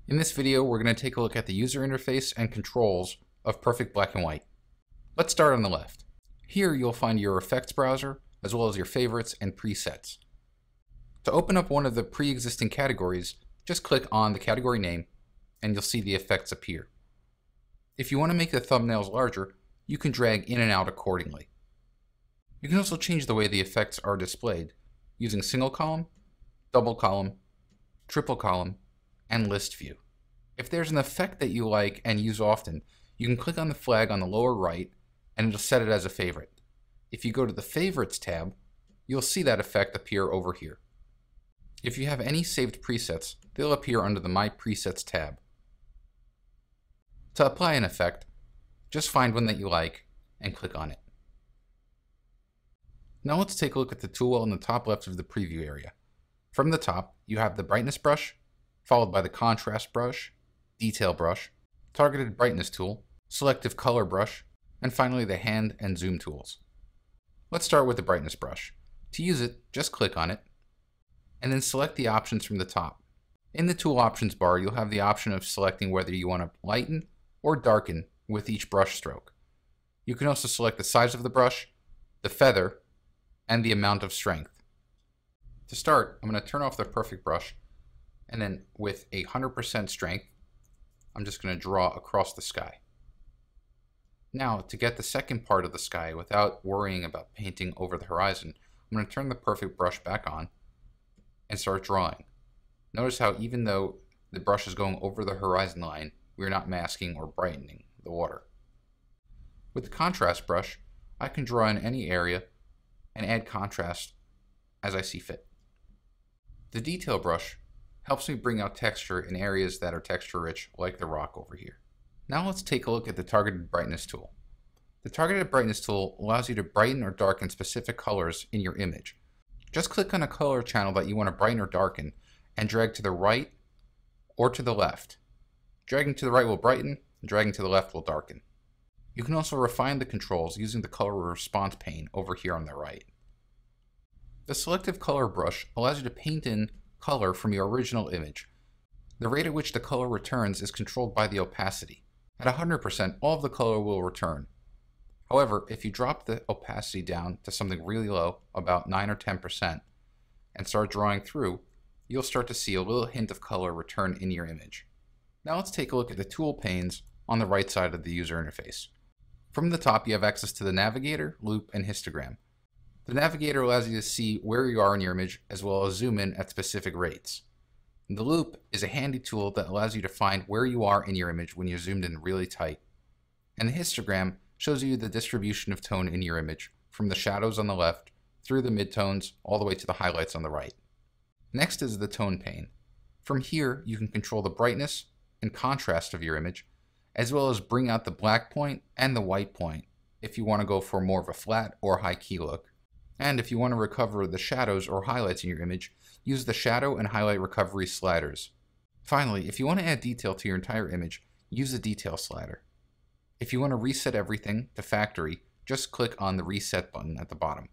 In this video, we're going to take a look at the user interface and controls of Perfect Black and White. Let's start on the left. Here you'll find your effects browser, as well as your favorites and presets. To open up one of the pre-existing categories, just click on the category name, and you'll see the effects appear. If you want to make the thumbnails larger, you can drag in and out accordingly. You can also change the way the effects are displayed using single column, double column, triple column, and list view. If there's an effect that you like and use often, you can click on the flag on the lower right and it'll set it as a favorite. If you go to the Favorites tab, you'll see that effect appear over here. If you have any saved presets, they'll appear under the My Presets tab. To apply an effect, just find one that you like and click on it. Now let's take a look at the tool on the top left of the preview area. From the top, you have the Brightness brush, followed by the Contrast brush, Detail brush, Targeted Brightness tool, Selective Color brush, and finally the Hand and Zoom tools. Let's start with the Brightness brush. To use it, just click on it, and then select the options from the top. In the Tool Options bar, you'll have the option of selecting whether you want to lighten or darken with each brush stroke. You can also select the size of the brush, the feather, and the amount of strength. To start, I'm going to turn off the Perfect brush, and then with 100% strength, I'm just going to draw across the sky. Now, to get the second part of the sky without worrying about painting over the horizon, I'm going to turn the Perfect brush back on and start drawing. Notice how even though the brush is going over the horizon line, we're not masking or brightening the water. With the Contrast brush, I can draw in any area and add contrast as I see fit. The Detail brush helps me bring out texture in areas that are texture rich, like the rock over here. Now let's take a look at the Targeted Brightness tool. The Targeted Brightness tool allows you to brighten or darken specific colors in your image. Just click on a color channel that you want to brighten or darken and drag to the right or to the left. Dragging to the right will brighten, and dragging to the left will darken. You can also refine the controls using the color response pane over here on the right. The Selective Color brush allows you to paint in color from your original image. The rate at which the color returns is controlled by the opacity. At 100%, all of the color will return. However, if you drop the opacity down to something really low, about 9 or 10%, and start drawing through, you'll start to see a little hint of color return in your image. Now let's take a look at the tool panes on the right side of the user interface. From the top, you have access to the Navigator, Loop, and Histogram. The Navigator allows you to see where you are in your image, as well as zoom in at specific rates. The Loop is a handy tool that allows you to find where you are in your image when you're zoomed in really tight. And the Histogram shows you the distribution of tone in your image, from the shadows on the left, through the midtones, all the way to the highlights on the right. Next is the Tone pane. From here, you can control the brightness and contrast of your image, as well as bring out the black point and the white point if you want to go for more of a flat or high key look. And if you want to recover the shadows or highlights in your image, use the Shadow and Highlight Recovery sliders. Finally, if you want to add detail to your entire image, use the Detail slider. If you want to reset everything to factory, just click on the Reset button at the bottom.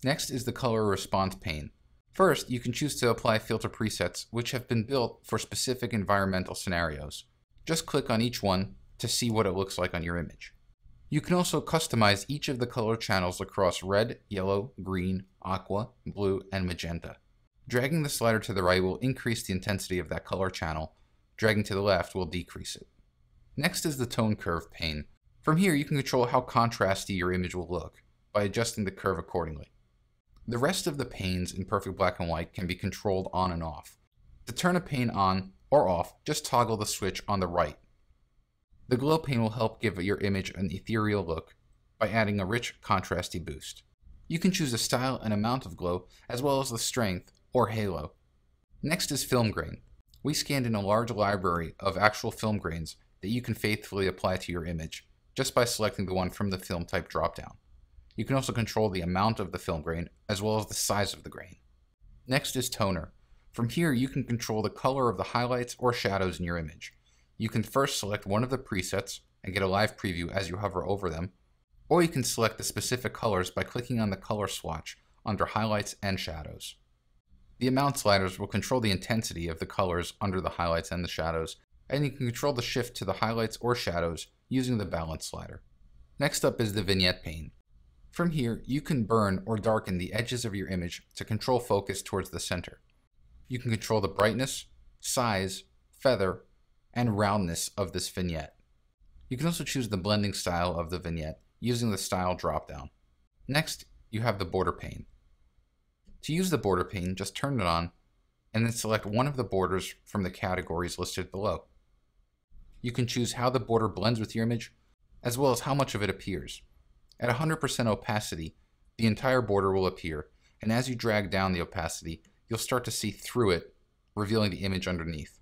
Next is the Color Response pane. First, you can choose to apply filter presets which have been built for specific environmental scenarios. Just click on each one to see what it looks like on your image. You can also customize each of the color channels across red, yellow, green, aqua, blue, and magenta. Dragging the slider to the right will increase the intensity of that color channel. Dragging to the left will decrease it. Next is the Tone Curve pane. From here, you can control how contrasty your image will look by adjusting the curve accordingly. The rest of the panes in Perfect Black and White can be controlled on and off. To turn a pane on or off, just toggle the switch on the right. The Glow pane will help give your image an ethereal look by adding a rich, contrasty boost. You can choose the style and amount of glow, as well as the strength or halo. Next is Film Grain. We scanned in a large library of actual film grains that you can faithfully apply to your image just by selecting the one from the film type dropdown. You can also control the amount of the film grain, as well as the size of the grain. Next is Toner. From here, you can control the color of the highlights or shadows in your image. You can first select one of the presets and get a live preview as you hover over them, or you can select the specific colors by clicking on the color swatch under Highlights and Shadows. The amount sliders will control the intensity of the colors under the highlights and the shadows, and you can control the shift to the highlights or shadows using the balance slider. Next up is the vignette pane. From here, you can burn or darken the edges of your image to control focus towards the center. You can control the brightness, size, feather, and roundness of this vignette. You can also choose the blending style of the vignette using the style dropdown. Next, you have the border pane. To use the border pane, just turn it on and then select one of the borders from the categories listed below. You can choose how the border blends with your image, as well as how much of it appears. At 100% opacity, the entire border will appear, and as you drag down the opacity, you'll start to see through it, revealing the image underneath.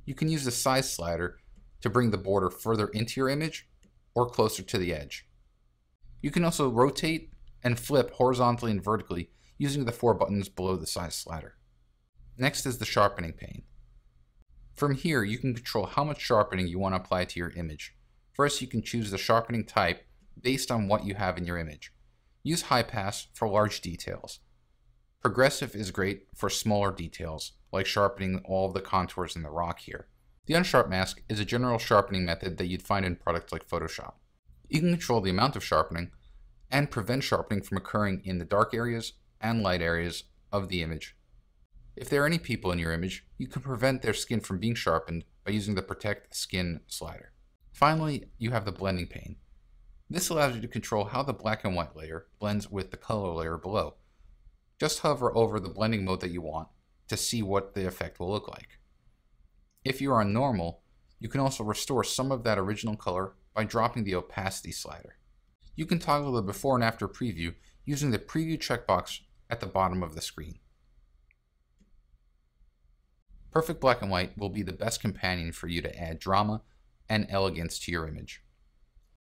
You can use the size slider to bring the border further into your image or closer to the edge. You can also rotate and flip horizontally and vertically using the 4 buttons below the size slider. Next is the sharpening pane. From here, you can control how much sharpening you want to apply to your image. First, you can choose the sharpening type based on what you have in your image. Use high pass for large details. Progressive is great for smaller details, like sharpening all of the contours in the rock here. The unsharp mask is a general sharpening method that you'd find in products like Photoshop. You can control the amount of sharpening and prevent sharpening from occurring in the dark areas and light areas of the image. If there are any people in your image, you can prevent their skin from being sharpened by using the Protect Skin slider. Finally, you have the blending pane. This allows you to control how the black and white layer blends with the color layer below. Just hover over the blending mode that you want to see what the effect will look like. If you are on normal, you can also restore some of that original color by dropping the opacity slider. You can toggle the before and after preview using the preview checkbox at the bottom of the screen. Perfect black and white will be the best companion for you to add drama and elegance to your image.